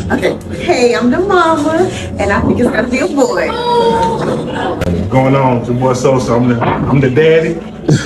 Okay. Hey, I'm the mama, and I think it's gonna be a boy. What's going on? It's your boy Sosa. I'm the daddy.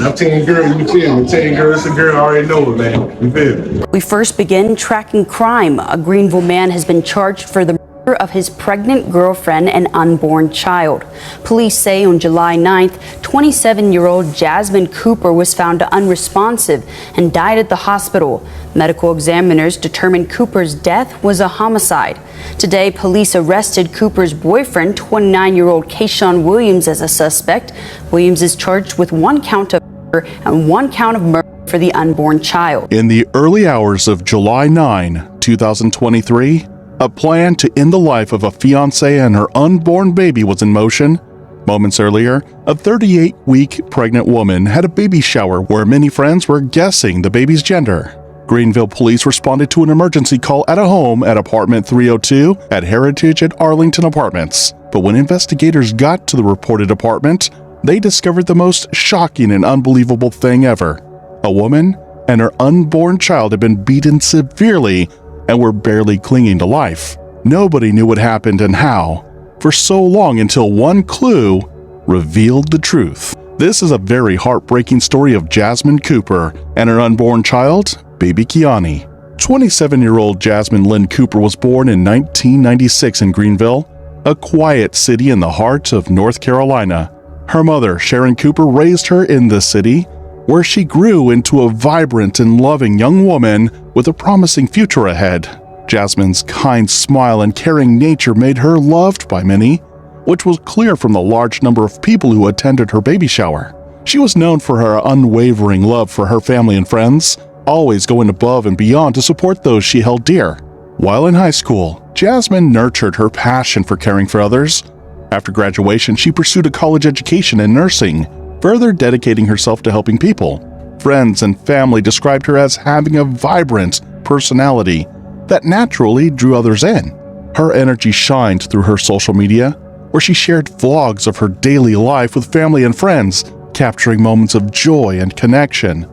I'm 10 girl, you feel me? 10 girl, it's a girl, I already know it, man. You feel me? We first begin tracking crime. A Greenville man has been charged for the murder of his pregnant girlfriend and unborn child. Police say on July 9th, 27-year-old Jasmine Cooper was found unresponsive and died at the hospital. Medical examiners determined Cooper's death was a homicide. Today, police arrested Cooper's boyfriend, 29-year-old Kayshawn Williams, as a suspect. Williams is charged with 1 count of murder and 1 count of murder for the unborn child. In the early hours of July 9, 2023, a plan to end the life of a fiancée and her unborn baby was in motion. Moments earlier, a 38-week pregnant woman had a baby shower where many friends were guessing the baby's gender. Greenville police responded to an emergency call at a home at apartment 302 at Heritage at Arlington Apartments. But when investigators got to the reported apartment, they discovered the most shocking and unbelievable thing ever. A woman and her unborn child had been beaten severely and were barely clinging to life. Nobody knew what happened and how for so long until one clue revealed the truth. This is a very heartbreaking story of Jasmine Cooper and her unborn child, baby Kiani. 27-year-old Jasmine Lynn Cooper was born in 1996 in Greenville, a quiet city in the heart of North Carolina. Her mother, Sharon Cooper, raised her in the city, where she grew into a vibrant and loving young woman with a promising future ahead. Jasmine's kind smile and caring nature made her loved by many, which was clear from the large number of people who attended her baby shower. She was known for her unwavering love for her family and friends, always going above and beyond to support those she held dear. While in high school, Jasmine nurtured her passion for caring for others. After graduation, she pursued a college education in nursing, further dedicating herself to helping people. Friends and family described her as having a vibrant personality that naturally drew others in. Her energy shined through her social media, where she shared vlogs of her daily life with family and friends, capturing moments of joy and connection.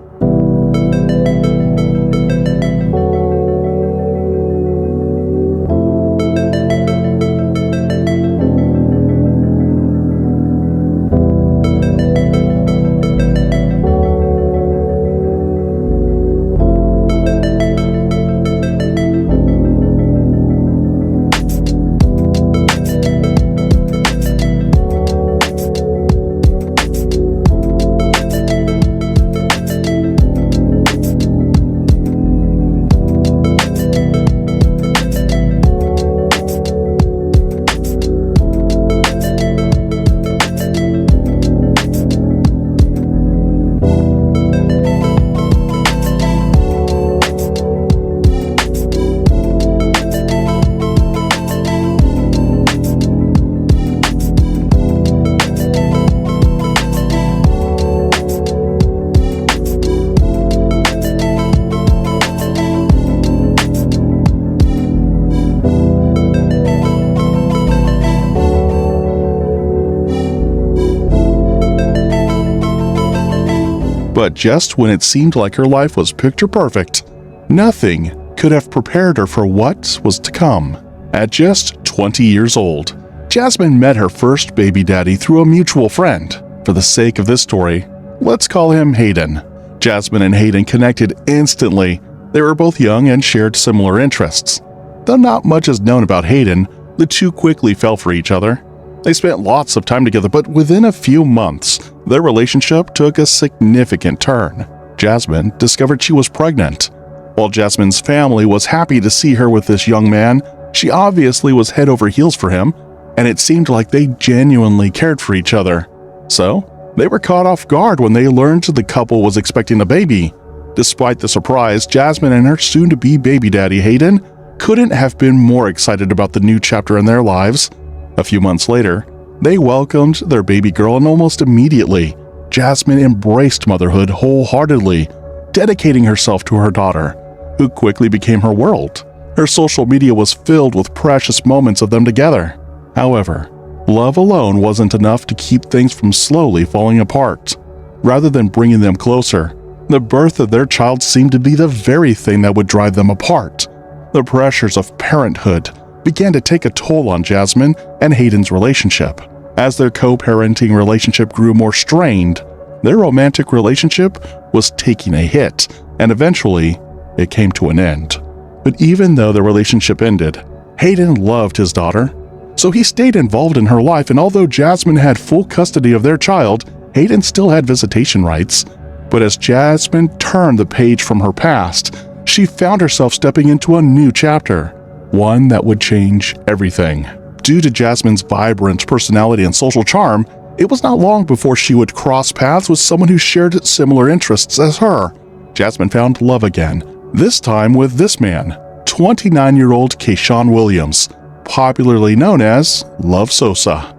But just when it seemed like her life was picture perfect, nothing could have prepared her for what was to come. At just 20 years old, Jasmine met her first baby daddy through a mutual friend. For the sake of this story, let's call him Hayden. Jasmine and Hayden connected instantly. They were both young and shared similar interests. Though not much is known about Hayden, the two quickly fell for each other. They spent lots of time together, but within a few months, their relationship took a significant turn. Jasmine discovered she was pregnant. While Jasmine's family was happy to see her with this young man, she obviously was head over heels for him, and it seemed like they genuinely cared for each other. So, they were caught off guard when they learned the couple was expecting a baby. Despite the surprise, Jasmine and her soon-to-be baby daddy Hayden couldn't have been more excited about the new chapter in their lives. A few months later, they welcomed their baby girl, and almost immediately, Jasmine embraced motherhood wholeheartedly, dedicating herself to her daughter, who quickly became her world. Her social media was filled with precious moments of them together. However, love alone wasn't enough to keep things from slowly falling apart. Rather than bringing them closer, the birth of their child seemed to be the very thing that would drive them apart. The pressures of parenthood began to take a toll on Jasmine and Hayden's relationship. As their co-parenting relationship grew more strained, their romantic relationship was taking a hit, and eventually, it came to an end. But even though the relationship ended, Hayden loved his daughter, so he stayed involved in her life, and although Jasmine had full custody of their child, Hayden still had visitation rights. But as Jasmine turned the page from her past, she found herself stepping into a new chapter, one that would change everything. Due to Jasmine's vibrant personality and social charm, it was not long before she would cross paths with someone who shared similar interests as her. Jasmine found love again, this time with this man, 29-year-old Kayshawn Williams, popularly known as Love Sosa.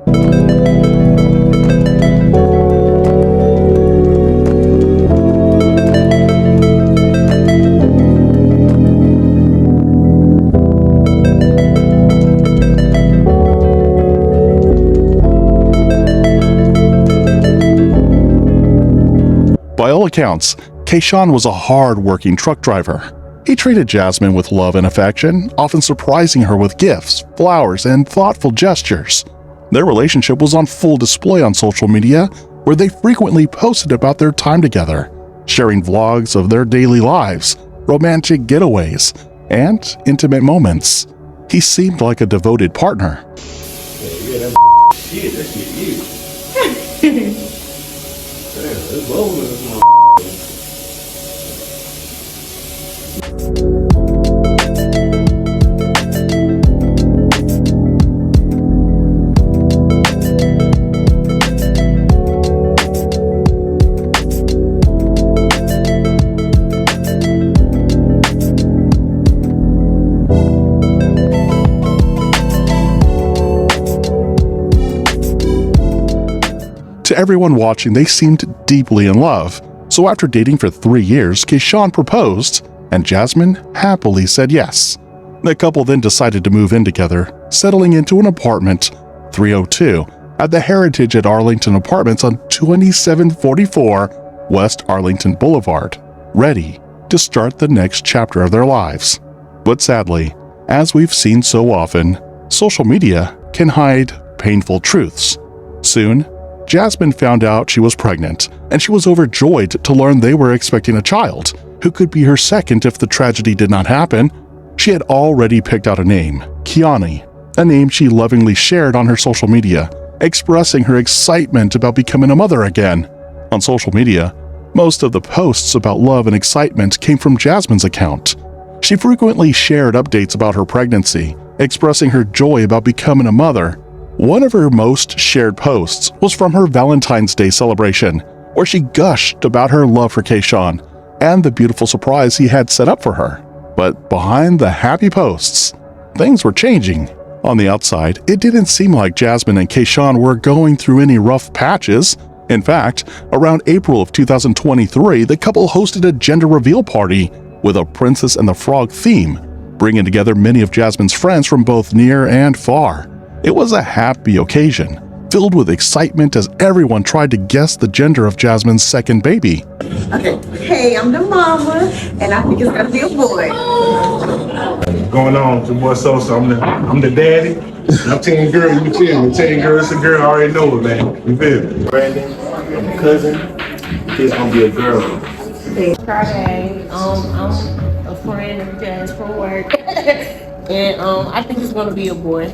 By all accounts, Kayshawn was a hard-working truck driver. He treated Jasmine with love and affection, often surprising her with gifts, flowers, and thoughtful gestures. Their relationship was on full display on social media, where they frequently posted about their time together, sharing vlogs of their daily lives, romantic getaways, and intimate moments. He seemed like a devoted partner. To everyone watching, they seemed deeply in love. So after dating for 3 years, Kayshawn proposed, and Jasmine happily said yes. The couple then decided to move in together, settling into an apartment, 302, at the Heritage at Arlington Apartments on 2744 West Arlington Boulevard, ready to start the next chapter of their lives. But sadly, as we've seen so often, social media can hide painful truths. Soon, Jasmine found out she was pregnant, and she was overjoyed to learn they were expecting a child, who could be her second if the tragedy did not happen. She had already picked out a name, Kiani, a name she lovingly shared on her social media, expressing her excitement about becoming a mother again. On social media, most of the posts about love and excitement came from Jasmine's account. She frequently shared updates about her pregnancy, expressing her joy about becoming a mother. One of her most shared posts was from her Valentine's Day celebration, where she gushed about her love for Kayshawn and the beautiful surprise he had set up for her. But behind the happy posts, things were changing. On the outside, it didn't seem like Jasmine and Kayshawn were going through any rough patches. In fact, around April of 2023, the couple hosted a gender reveal party with a Princess and the Frog theme, bringing together many of Jasmine's friends from both near and far. It was a happy occasion, filled with excitement as everyone tried to guess the gender of Jasmine's second baby. Okay, hey, I'm the mama, and I think it's gonna be a boy. What's going on? It's your boy Sosa. I'm the daddy. I'm telling girl, you feel me? Telling girl, it's a girl, I already know it, man. You feel me? Brandon, I'm a cousin. It's gonna be a girl. Friday, I'm a friend of Jazz from work, and I think it's gonna be a boy.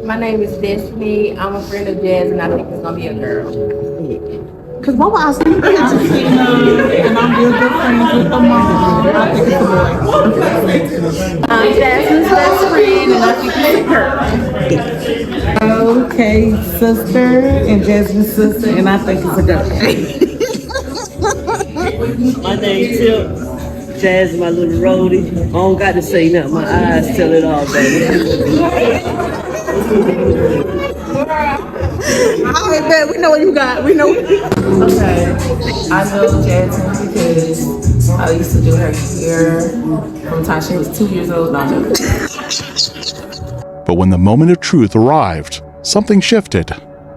My name is Destiny. I'm a friend of Jazz, and I think it's gonna be a girl. Cause mama, I see you and I'm real good friends with the mom. I think it's a boy. I'm Jasmine's best friend, and I think it's a girl. Okay, sister and Jasmine's sister, and I think it's a girl. My name's Tip. Jazz is my little roadie. I don't got to say nothing. My eyes tell it all, baby. All right, man, we know what you got. We know. Okay, I know Jasmine because I used to do her hair from the time she was 2 years old. But when the moment of truth arrived, something shifted.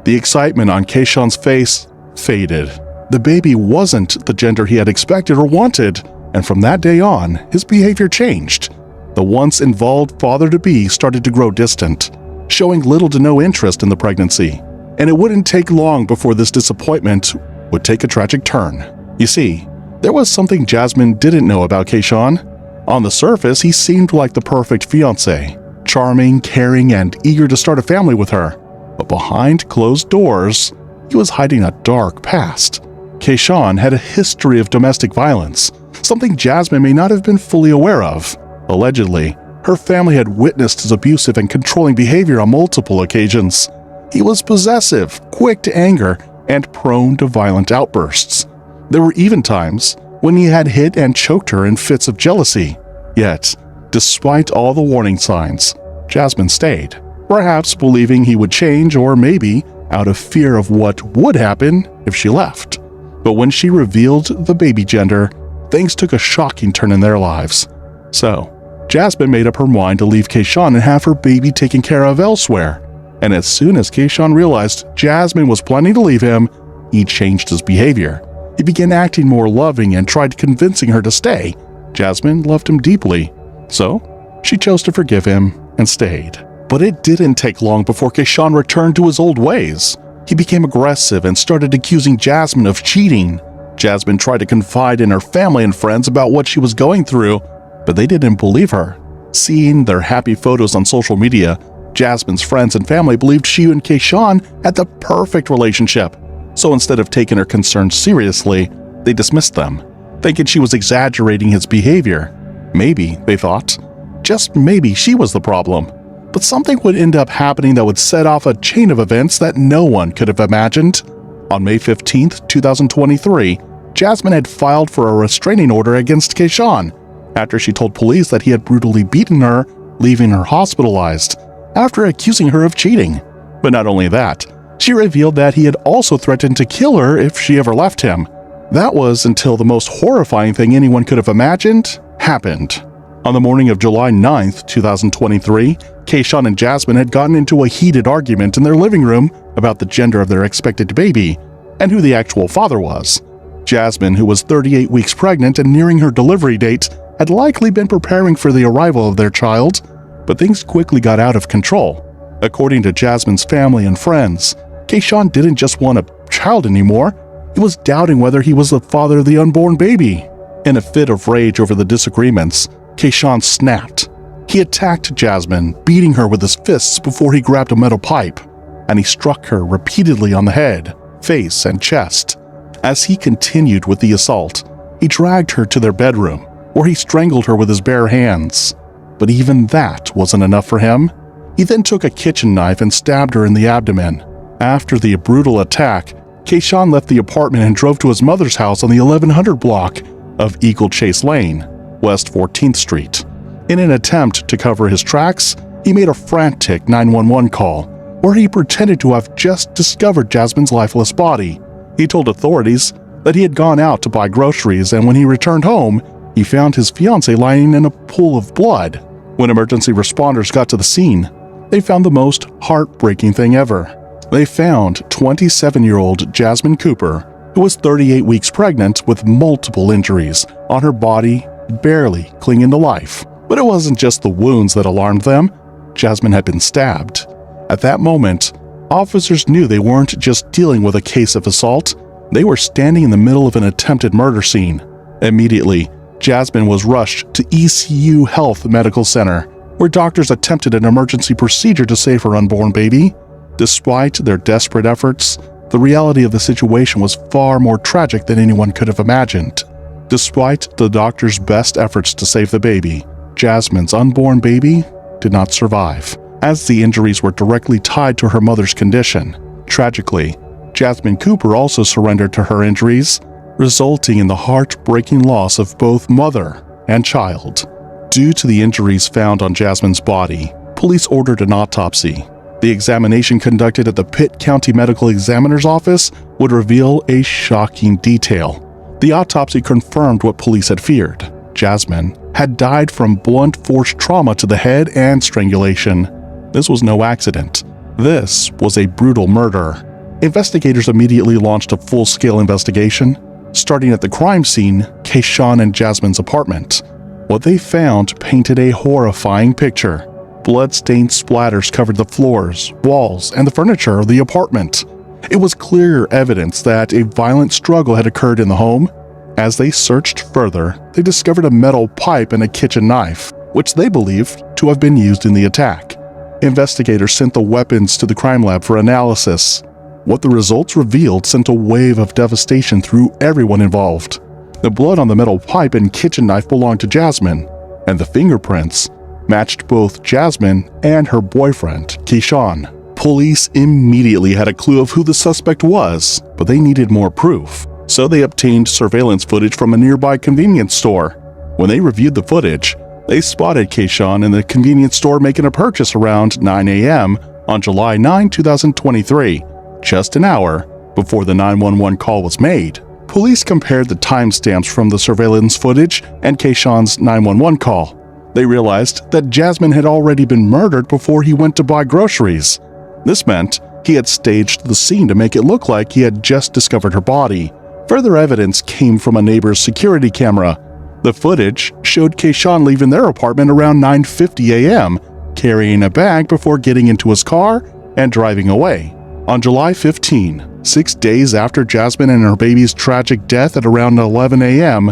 The excitement on Kayshawn's face faded. The baby wasn't the gender he had expected or wanted, and from that day on, his behavior changed. The once involved father-to-be started to grow distant, showing little to no interest in the pregnancy. And it wouldn't take long before this disappointment would take a tragic turn. You see, there was something Jasmine didn't know about Kayshawn. On the surface, he seemed like the perfect fiancé, charming, caring, and eager to start a family with her. But behind closed doors, he was hiding a dark past. Kayshawn had a history of domestic violence, something Jasmine may not have been fully aware of. Allegedly, her family had witnessed his abusive and controlling behavior on multiple occasions. He was possessive, quick to anger, and prone to violent outbursts. There were even times when he had hit and choked her in fits of jealousy. Yet, despite all the warning signs, Jasmine stayed, perhaps believing he would change, or maybe out of fear of what would happen if she left. But when she revealed the baby gender, things took a shocking turn in their lives. So, Jasmine made up her mind to leave Kayshawn and have her baby taken care of elsewhere. And as soon as Kayshawn realized Jasmine was planning to leave him, he changed his behavior. He began acting more loving and tried convincing her to stay. Jasmine loved him deeply, so she chose to forgive him and stayed. But it didn't take long before Kayshawn returned to his old ways. He became aggressive and started accusing Jasmine of cheating. Jasmine tried to confide in her family and friends about what she was going through, but they didn't believe her. Seeing their happy photos on social media, Jasmine's friends and family believed she and Kayshawn had the perfect relationship. So instead of taking her concerns seriously, they dismissed them, thinking she was exaggerating his behavior. Maybe, they thought, just maybe she was the problem. But something would end up happening that would set off a chain of events that no one could have imagined. On May 15, 2023, Jasmine had filed for a restraining order against Kayshawn after she told police that he had brutally beaten her, leaving her hospitalized, after accusing her of cheating. But not only that, she revealed that he had also threatened to kill her if she ever left him. That was until the most horrifying thing anyone could have imagined happened. On the morning of July 9, 2023, Kayshawn and Jasmine had gotten into a heated argument in their living room about the gender of their expected baby and who the actual father was. Jasmine, who was 38 weeks pregnant and nearing her delivery date, had likely been preparing for the arrival of their child, but things quickly got out of control. According to Jasmine's family and friends, Kayshawn didn't just want a child anymore, he was doubting whether he was the father of the unborn baby. In a fit of rage over the disagreements, Kayshawn snapped. He attacked Jasmine, beating her with his fists before he grabbed a metal pipe, and he struck her repeatedly on the head, face, and chest. As he continued with the assault, he dragged her to their bedroom, where he strangled her with his bare hands. But even that wasn't enough for him. He then took a kitchen knife and stabbed her in the abdomen. After the brutal attack, Kayshawn left the apartment and drove to his mother's house on the 1100 block of Eagle Chase Lane, West 14th Street. In an attempt to cover his tracks, he made a frantic 911 call, where he pretended to have just discovered Jasmine's lifeless body. He told authorities that he had gone out to buy groceries, and when he returned home, he found his fiancée lying in a pool of blood. When emergency responders got to the scene, they found the most heartbreaking thing ever. They found 27-year-old Jasmine Cooper, who was 38 weeks pregnant with multiple injuries on her body, barely clinging to life. But it wasn't just the wounds that alarmed them. Jasmine had been stabbed. At that moment, officers knew they weren't just dealing with a case of assault. They were standing in the middle of an attempted murder scene. Immediately, Jasmine was rushed to ECU Health Medical Center, where doctors attempted an emergency procedure to save her unborn baby. Despite their desperate efforts, the reality of the situation was far more tragic than anyone could have imagined. Despite the doctor's best efforts to save the baby, Jasmine's unborn baby did not survive, as the injuries were directly tied to her mother's condition. Tragically, Jasmine Cooper also surrendered to her injuries, resulting in the heartbreaking loss of both mother and child. Due to the injuries found on Jasmine's body, police ordered an autopsy. The examination conducted at the Pitt County Medical Examiner's Office would reveal a shocking detail. The autopsy confirmed what police had feared. Jasmine had died from blunt force trauma to the head and strangulation. This was no accident. This was a brutal murder. Investigators immediately launched a full-scale investigation, starting at the crime scene, Kayshawn and Jasmine's apartment. What they found painted a horrifying picture. Blood-stained splatters covered the floors, walls, and the furniture of the apartment. It was clear evidence that a violent struggle had occurred in the home. As they searched further, they discovered a metal pipe and a kitchen knife, which they believed to have been used in the attack. Investigators sent the weapons to the crime lab for analysis. What the results revealed sent a wave of devastation through everyone involved. The blood on the metal pipe and kitchen knife belonged to Jasmine, and the fingerprints matched both Jasmine and her boyfriend, Keyshawn. Police immediately had a clue of who the suspect was, but they needed more proof. So they obtained surveillance footage from a nearby convenience store. When they reviewed the footage, they spotted Keyshawn in the convenience store making a purchase around 9 a.m. on July 9, 2023, just an hour before the 911 call was made. Police compared the timestamps from the surveillance footage and Keyshawn's 911 call. They realized that Jasmine had already been murdered before he went to buy groceries. This meant he had staged the scene to make it look like he had just discovered her body. Further evidence came from a neighbor's security camera. The footage showed Keyshawn leaving their apartment around 9:50 a.m., carrying a bag before getting into his car and driving away. On July 15, 6 days after Jasmine and her baby's tragic death at around 11 a.m.,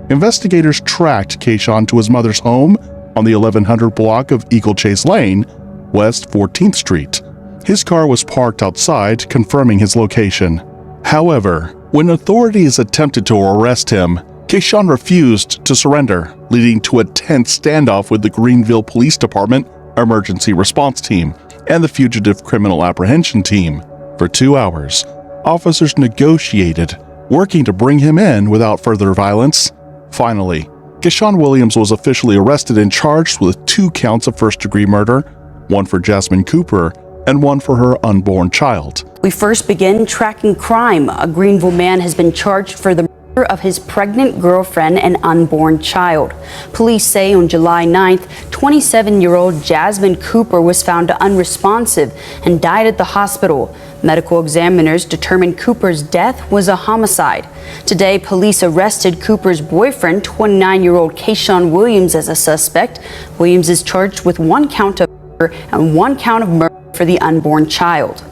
investigators tracked Keyshawn to his mother's home on the 1100 block of Eagle Chase Lane, West 14th Street. His car was parked outside, confirming his location. However, when authorities attempted to arrest him, Keyshawn refused to surrender, leading to a tense standoff with the Greenville Police Department Emergency Response Team and the Fugitive Criminal Apprehension Team. For 2 hours, officers negotiated, working to bring him in without further violence. Finally, Keyshawn Williams was officially arrested and charged with 2 counts of first-degree murder, one for Jasmine Cooper and one for her unborn child. We first begin tracking crime. A Greenville man has been charged for the murder of his pregnant girlfriend and unborn child. Police say on July 9th, 27-year-old Jasmine Cooper was found unresponsive and died at the hospital. Medical examiners determined Cooper's death was a homicide. Today, police arrested Cooper's boyfriend, 29-year-old Keyshawn Williams, as a suspect. Williams is charged with 1 count of murder and 1 count of murder for the unborn child.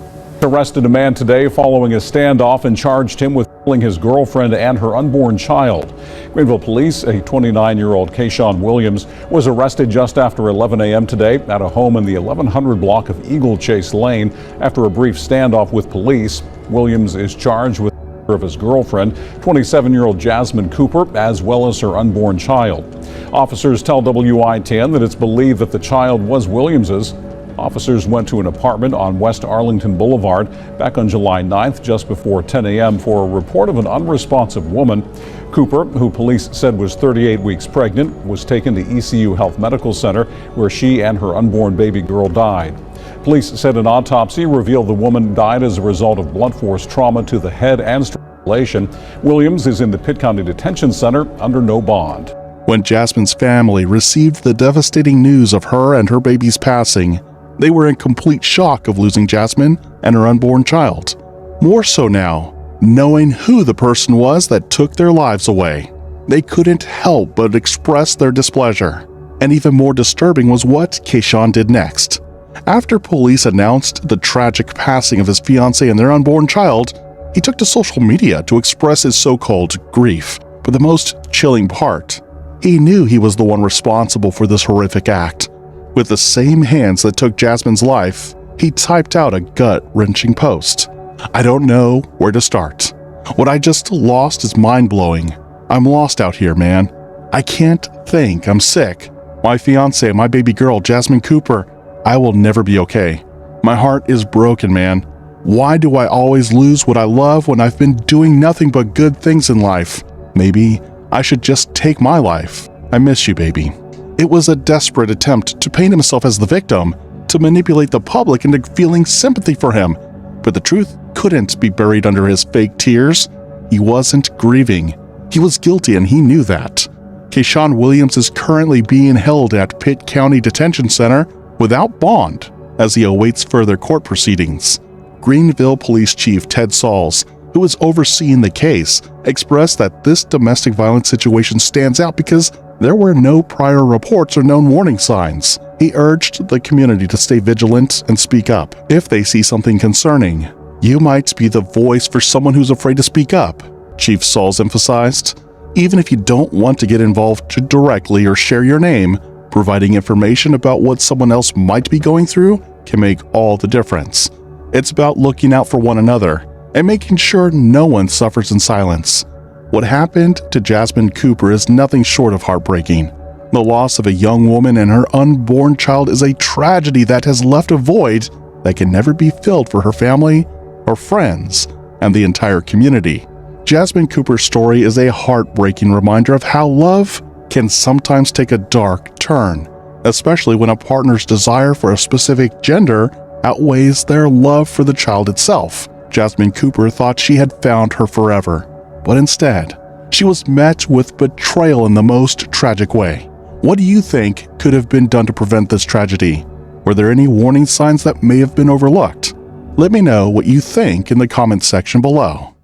Arrested a man today following a standoff and charged him with killing his girlfriend and her unborn child. Greenville police, a 29-year-old Keyshawn Williams, was arrested just after 11 a.m. today at a home in the 1100 block of Eagle Chase Lane after a brief standoff with police. Williams is charged with the murder of his girlfriend, 27-year-old Jasmine Cooper, as well as her unborn child. Officers tell WI10 that it's believed that the child was Williams's. Officers went to an apartment on West Arlington Boulevard back on July 9th, just before 10 a.m. for a report of an unresponsive woman. Cooper, who police said was 38 weeks pregnant, was taken to ECU Health Medical Center, where she and her unborn baby girl died. Police said an autopsy revealed the woman died as a result of blunt force trauma to the head and strangulation. Williams is in the Pitt County Detention Center under no bond. When Jasmine's family received the devastating news of her and her baby's passing, they were in complete shock of losing Jasmine and her unborn child. More so now, knowing who the person was that took their lives away. They couldn't help but express their displeasure. And even more disturbing was what Keyshawn did next. After police announced the tragic passing of his fiancée and their unborn child, he took to social media to express his so-called grief. But the most chilling part, he knew he was the one responsible for this horrific act. With the same hands that took Jasmine's life, he typed out a gut-wrenching post. I don't know where to start. What I just lost is mind-blowing. I'm lost out here, man. I can't think. I'm sick. My fiancée, my baby girl, Jasmine Cooper, I will never be okay. My heart is broken, man. Why do I always lose what I love when I've been doing nothing but good things in life? Maybe I should just take my life. I miss you, baby. It was a desperate attempt to paint himself as the victim, to manipulate the public into feeling sympathy for him. But the truth couldn't be buried under his fake tears. He wasn't grieving. He was guilty, and he knew that. Keyshawn Williams is currently being held at Pitt County Detention Center without bond as he awaits further court proceedings. Greenville Police Chief Ted Sauls, who is overseeing the case, expressed that this domestic violence situation stands out because There were no prior reports or known warning signs. He urged the community to stay vigilant and speak up if they see something concerning. You might be the voice for someone who's afraid to speak up, Chief Sauls emphasized. Even if you don't want to get involved directly or share your name, providing information about what someone else might be going through can make all the difference. It's about looking out for one another and making sure no one suffers in silence. What happened to Jasmine Cooper is nothing short of heartbreaking. The loss of a young woman and her unborn child is a tragedy that has left a void that can never be filled for her family, her friends, and the entire community. Jasmine Cooper's story is a heartbreaking reminder of how love can sometimes take a dark turn, especially when a partner's desire for a specific gender outweighs their love for the child itself. Jasmine Cooper thought she had found her forever, but instead, she was met with betrayal in the most tragic way. What do you think could have been done to prevent this tragedy? Were there any warning signs that may have been overlooked? Let me know what you think in the comments section below.